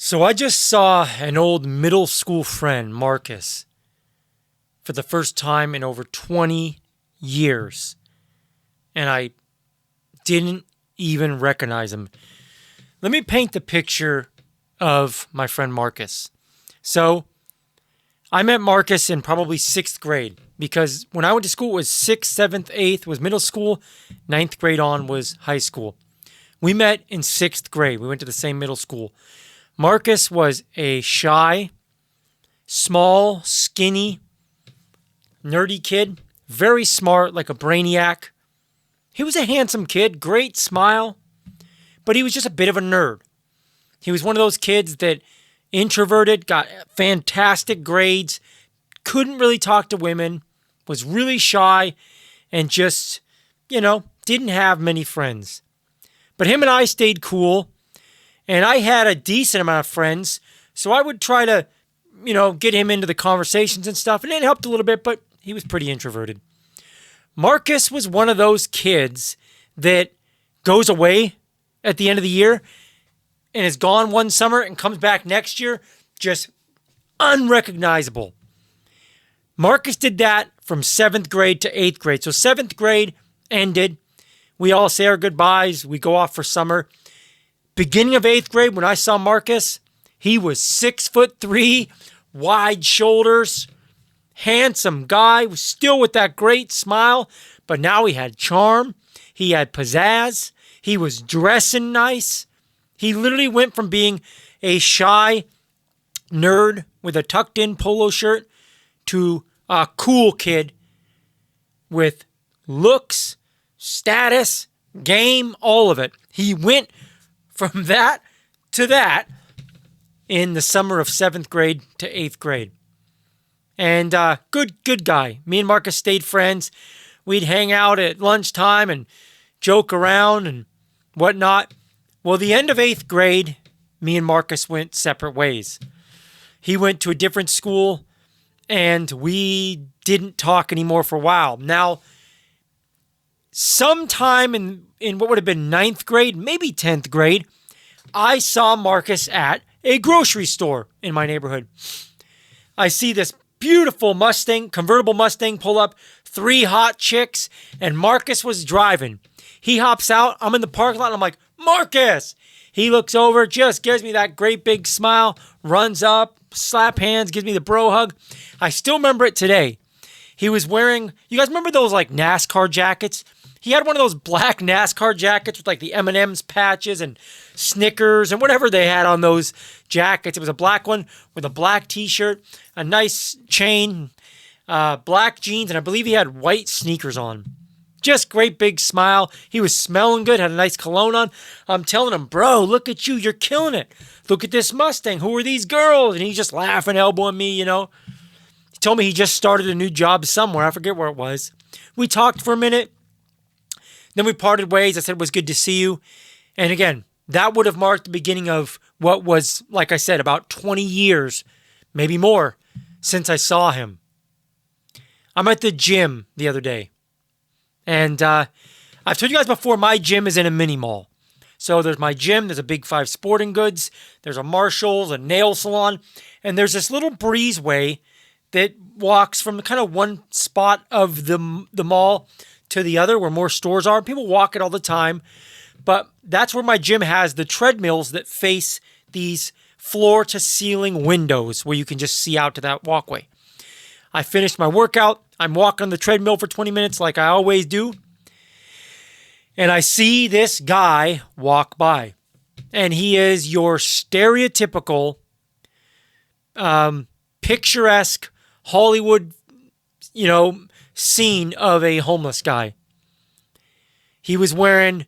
So I just saw an old middle school friend, Marcus, for the first time in over 20 years. And I didn't even recognize him. Let me paint the picture of my friend Marcus. So I met Marcus in probably 6th grade because when I went to school, it was 6th, 7th, 8th was middle school, 9th grade on was high school. We met in 6th grade. We went to the same middle school. Marcus was a shy, small, skinny, nerdy kid, very smart, like a brainiac. He was a handsome kid, great smile, but he was just a bit of a nerd. He was one of those kids that introverted, got fantastic grades, couldn't really talk to women, was really shy, and just, didn't have many friends. But him and I stayed cool, and I had a decent amount of friends, so I would try to, get him into the conversations and stuff, and it helped a little bit, but he was pretty introverted. Marcus was one of those kids that goes away at the end of the year and is gone one summer and comes back next year, just unrecognizable. Marcus did that from 7th grade to 8th grade. So 7th grade ended. We all say our goodbyes. We go off for summer. Beginning of 8th grade, when I saw Marcus, he was 6'3", wide shoulders, handsome guy, was still with that great smile, but now he had charm. He had pizzazz. He was dressing nice. He literally went from being a shy nerd with a tucked-in polo shirt to a cool kid with looks, status, game, all of it. He went from that to that in the summer of 7th grade to 8th grade. And good guy. Me and Marcus stayed friends. We'd hang out at lunchtime and joke around and whatnot. Well, the end of 8th grade, me and Marcus went separate ways. He went to a different school, and we didn't talk anymore for a while. Now, sometime in what would have been 9th grade, maybe 10th grade, I saw Marcus at a grocery store in my neighborhood. I see this beautiful Mustang, convertible Mustang pull up, 3 hot chicks, and Marcus was driving. He hops out. I'm in the parking lot, and I'm like, Marcus! He looks over, just gives me that great big smile, runs up, slap hands, gives me the bro hug. I still remember it today. He was wearing, you guys remember those like NASCAR jackets? He had one of those black NASCAR jackets with like the M&M's patches and Snickers and whatever they had on those jackets. It was a black one with a black t-shirt, a nice chain, black jeans, and I believe he had white sneakers on. Just great big smile. He was smelling good, had a nice cologne on. I'm telling him, bro, look at you. You're killing it. Look at this Mustang. Who are these girls? And he's just laughing, elbowing me, He told me he just started a new job somewhere. I forget where it was. We talked for a minute. Then we parted ways. I said it was good to see you. And again, that would have marked the beginning of what was, like I said, about 20 years, maybe more, since I saw him. I'm at the gym the other day. And I've told you guys before, my gym is in a mini mall. So there's my gym, there's a Big 5 Sporting Goods, there's a Marshall's, a nail salon, and there's this little breezeway that walks from kind of one spot of the mall to the other where more stores are. People walk it all the time, but that's where my gym has the treadmills that face these floor-to-ceiling windows where you can just see out to that walkway. I finished my workout. I'm walking on the treadmill for 20 minutes like I always do. And I see this guy walk by. And he is your stereotypical, picturesque Hollywood, scene of a homeless guy. He was wearing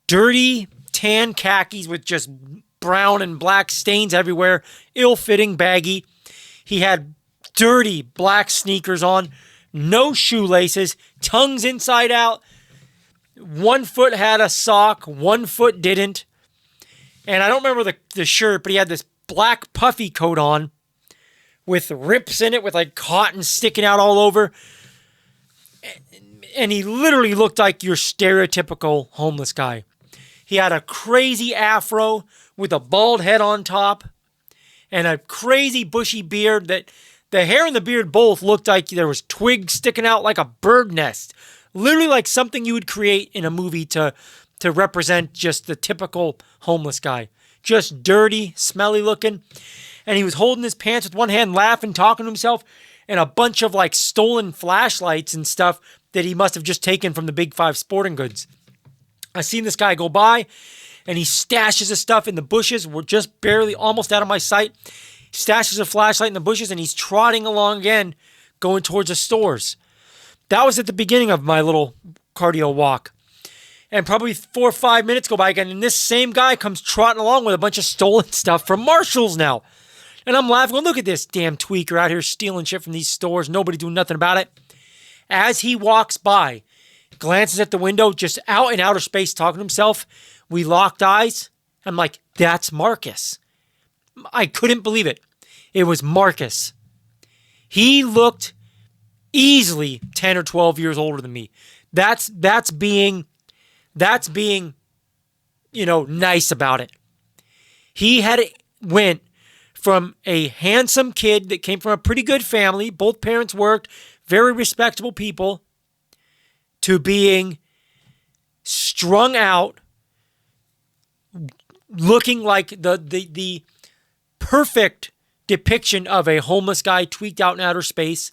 dirty tan khakis with just brown and black stains everywhere, ill-fitting, baggy. He had dirty black sneakers on, no shoelaces, tongues inside out. One foot had a sock, one foot didn't. And I don't remember the shirt, but he had this black puffy coat on with rips in it with like cotton sticking out all over. And he literally looked like your stereotypical homeless guy. He had a crazy afro with a bald head on top. and a crazy bushy beard that the hair and the beard both looked like there was twigs sticking out like a bird nest. Literally like something you would create in a movie to represent just the typical homeless guy. Just dirty, smelly looking. And he was holding his pants with one hand, laughing, talking to himself, and a bunch of like stolen flashlights and stuff that he must have just taken from the Big Five sporting goods. I seen this guy go by, and he stashes his stuff in the bushes. We're just barely almost out of my sight. He stashes a flashlight in the bushes, and he's trotting along again, going towards the stores. That was at the beginning of my little cardio walk. And probably 4 or 5 minutes go by again, and this same guy comes trotting along with a bunch of stolen stuff from Marshall's now. And I'm laughing, going, look at this damn tweaker out here stealing shit from these stores. Nobody doing nothing about it. As he walks by, glances at the window, just out in outer space talking to himself. We locked eyes. I'm like, that's Marcus. I couldn't believe it. It was Marcus. He looked easily 10 or 12 years older than me. That's being, nice about it. He went from a handsome kid that came from a pretty good family, both parents worked, very respectable people, to being strung out, looking like the perfect depiction of a homeless guy tweaked out in outer space.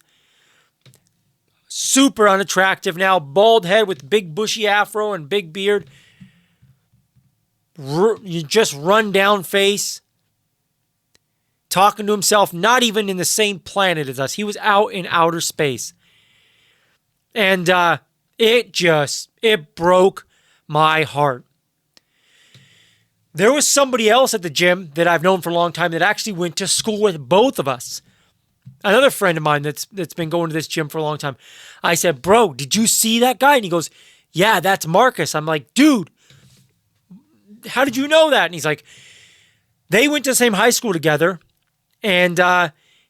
Super unattractive now, bald head with big bushy afro and big beard. Just run down face. Talking to himself, not even in the same planet as us. He was out in outer space. And it broke my heart. There was somebody else at the gym that I've known for a long time that actually went to school with both of us. Another friend of mine that's been going to this gym for a long time. I said, bro, did you see that guy? And he goes, yeah, that's Marcus. I'm like, dude, how did you know that? And he's like, they went to the same high school together. And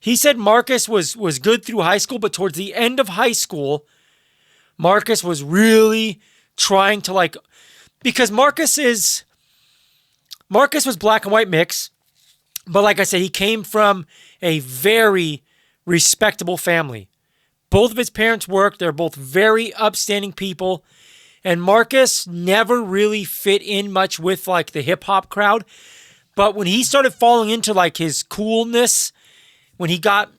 he said Marcus was good through high school, but towards the end of high school, Marcus was really trying to because Marcus was black and white mix, but like I said, he came from a very respectable family. Both of his parents worked. They're both very upstanding people. And Marcus never really fit in much with the hip hop crowd. But when he started falling into his coolness, when he got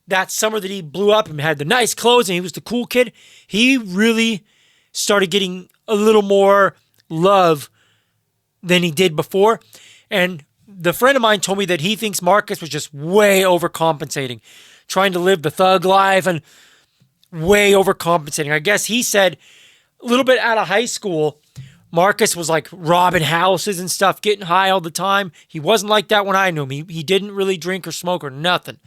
that summer that he blew up and had the nice clothes and he was the cool kid, he really started getting a little more love than he did before. And the friend of mine told me that he thinks Marcus was just way overcompensating, trying to live the thug life and way overcompensating. I guess he said a little bit out of high school, Marcus was robbing houses and stuff, getting high all the time. He wasn't like that when I knew him. He didn't really drink or smoke or nothing.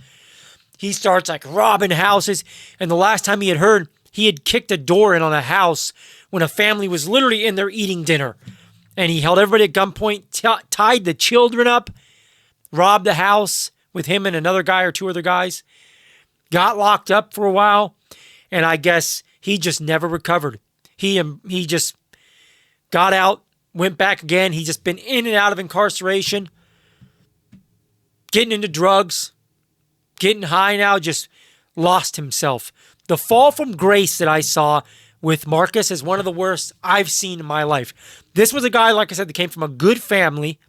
He starts robbing houses. And the last time he had heard, he had kicked a door in on a house when a family was literally in there eating dinner. And he held everybody at gunpoint, tied the children up, robbed the house with him and another guy or two other guys. Got locked up for a while. And I guess he just never recovered. He just got out, went back again. He's just been in and out of incarceration, getting into drugs, getting high now, just lost himself. The fall from grace that I saw with Marcus is one of the worst I've seen in my life. This was a guy, like I said, that came from a good family.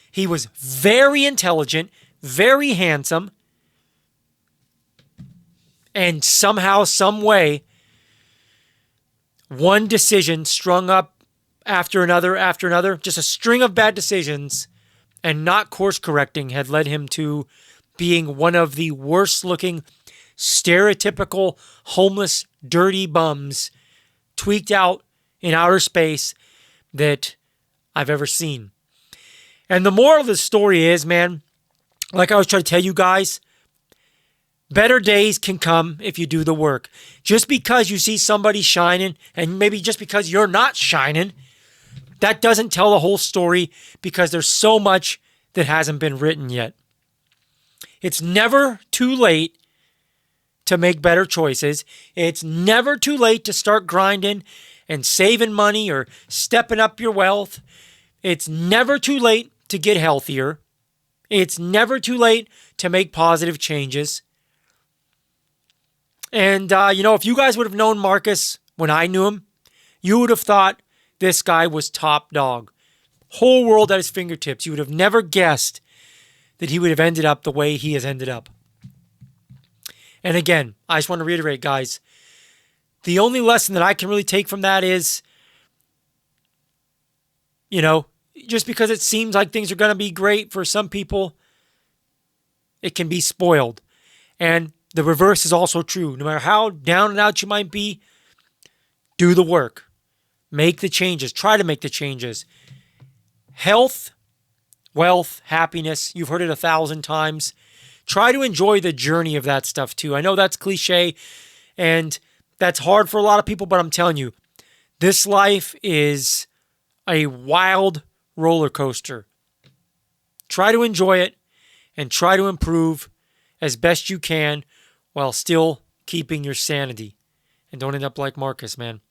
He was very intelligent, very handsome, and somehow, some way, one decision strung up after another, just a string of bad decisions and not course correcting had led him to being one of the worst looking, stereotypical, homeless, dirty bums, tweaked out in outer space that I've ever seen. And the moral of the story is, man, like I was trying to tell you guys, better days can come if you do the work. Just because you see somebody shining, and maybe just because you're not shining, that doesn't tell the whole story, because there's so much that hasn't been written yet. It's never too late to make better choices. It's never too late to start grinding and saving money or stepping up your wealth. It's never too late to get healthier. It's never too late to make positive changes. And, if you guys would have known Marcus when I knew him, you would have thought this guy was top dog. Whole world at his fingertips. You would have never guessed that he would have ended up the way he has ended up. And again, I just want to reiterate, guys, the only lesson that I can really take from that is, just because it seems like things are going to be great for some people, it can be spoiled. And the reverse is also true. No matter how down and out you might be, do the work. Make the changes. Try to make the changes. Health, wealth, happiness. You've heard it 1,000 times. Try to enjoy the journey of that stuff too. I know that's cliche and that's hard for a lot of people, but I'm telling you, this life is a wild roller coaster. Try to enjoy it and try to improve as best you can while still keeping your sanity. And don't end up like Marcus, man.